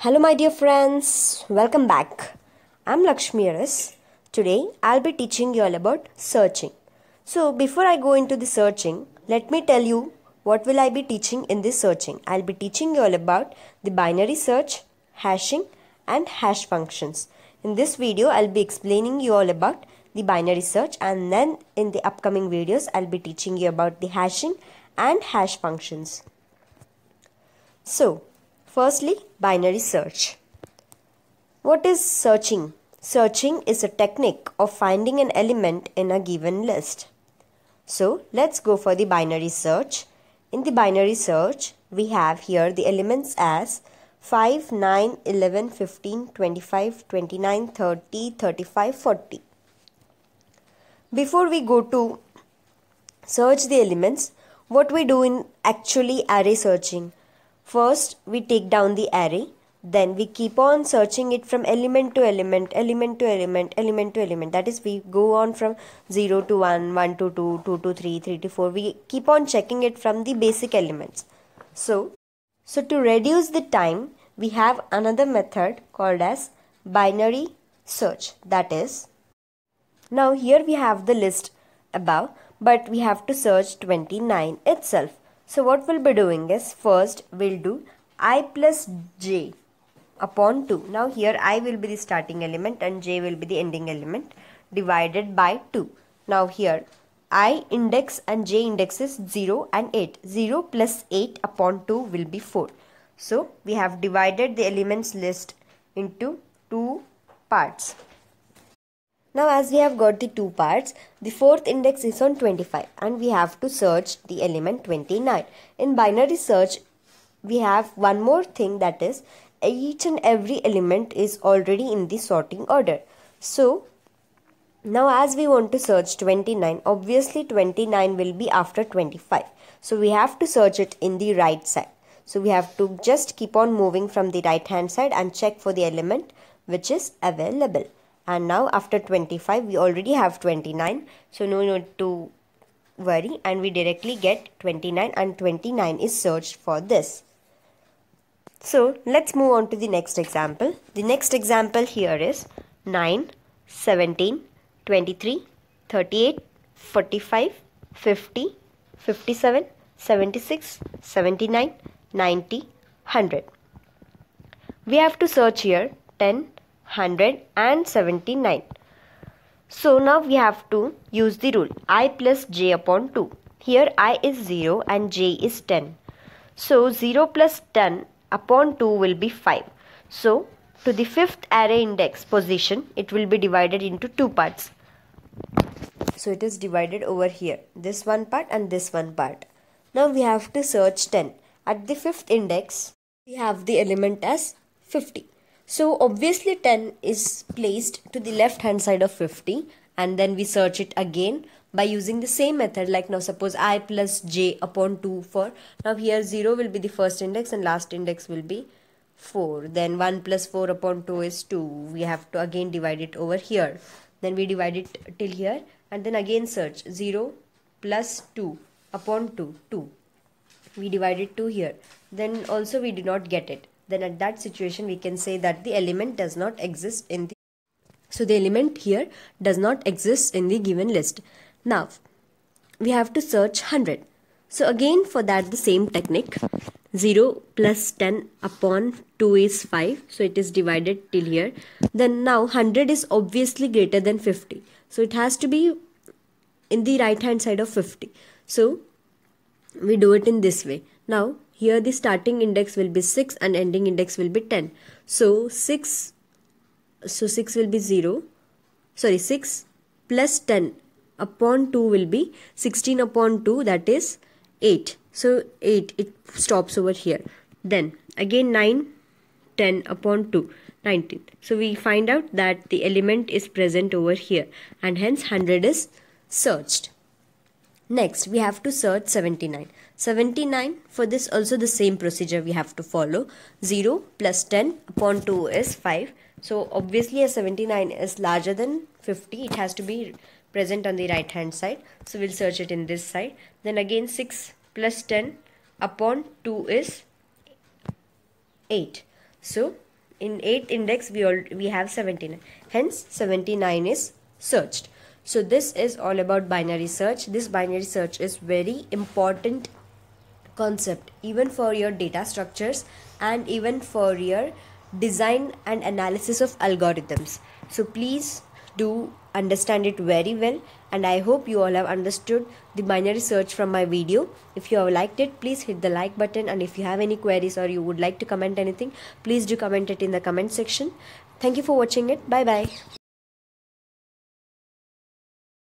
Hello my dear friends, welcome back. I'm Lakshmi Aras. Today I'll be teaching you all about searching. So before I go into the searching, let me tell you what will I be teaching in this searching. I'll be teaching you all about the binary search, hashing and hash functions. In this video I'll be explaining you all about the binary search, and then in the upcoming videos I'll be teaching you about the hashing and hash functions. So firstly, binary search. What is searching? Searching is a technique of finding an element in a given list. So let's go for the binary search. In the binary search, we have here the elements as 5, 9, 11, 15, 25, 29, 30, 35, 40. Before we go to search the elements, what we do in actually array searching? First, we take down the array, then we keep on searching it from element to element, element to element, element to element. That is, we go on from 0 to 1, 1 to 2, 2 to 3, 3 to 4. We keep on checking it from the basic elements. So to reduce the time, we have another method called as binary search. That is, now here we have the list above, but we have to search 29 itself. So what we'll be doing is, first we'll do I plus j upon 2. Now here I will be the starting element and j will be the ending element, divided by 2. Now here I index and j index is 0 and 8. 0 plus 8 upon 2 will be 4. So we have divided the elements list into two parts. Now as we have got the two parts, the fourth index is on 25 and we have to search the element 29. In binary search, we have one more thing, that is, each and every element is already in the sorting order. So now as we want to search 29, obviously 29 will be after 25. So we have to search it in the right side. So we have to just keep on moving from the right hand side and check for the element which is available. And now after 25 we already have 29, so no need to worry, and we directly get 29 and 29 is searched for this. So let's move on to the next example. The next example here is 9, 17, 23, 38, 45, 50, 57, 76, 79, 90, 100. We have to search here 10, 100 and 79. So now we have to use the rule I plus j upon 2. Here I is 0 and j is 10. So 0 plus 10 upon 2 will be 5. So to the fifth array index position, it will be divided into two parts. So it is divided over here, this one part and this one part. Now we have to search 10. At the fifth index, we have the element as 50. So obviously 10 is placed to the left hand side of 50, and then we search it again by using the same method. Like now suppose I plus j upon 2 for, now here 0 will be the first index and last index will be 4. Then 1 plus 4 upon 2 is 2. We have to again divide it over here. Then we divide it till here and then again search 0 plus 2 upon 2, 2. We divide it to here. Then also we did not get it. Then at that situation we can say that the element does not exist in the, so the element here does not exist in the given list. Now we have to search 100. So again for that the same technique, 0 plus 10 upon 2 is 5, so it is divided till here. Then now 100 is obviously greater than 50, so it has to be in the right hand side of 50. So we do it in this way. Now here the starting index will be 6 and ending index will be 10. So 6 will be 6 plus 10 upon 2 will be 16 upon 2, that is 8. So 8, it stops over here. Then again 9, 10 upon 2, 19. So we find out that the element is present over here and hence 100 is searched. Next we have to search 79. 79, for this also the same procedure we have to follow. 0 plus 10 upon 2 is 5. So obviously as 79 is larger than 50, it has to be present on the right hand side. So we'll search it in this side. Then again 6 plus 10 upon 2 is 8. So in 8th index we have 79, hence 79 is searched. So this is all about binary search. This binary search is very important concept even for your data structures and even for your design and analysis of algorithms. So please do understand it very well, and I hope you all have understood the binary search from my video. If you have liked it, please hit the like button, and if you have any queries or you would like to comment anything, please do comment it in the comment section. Thank you for watching it. Bye bye.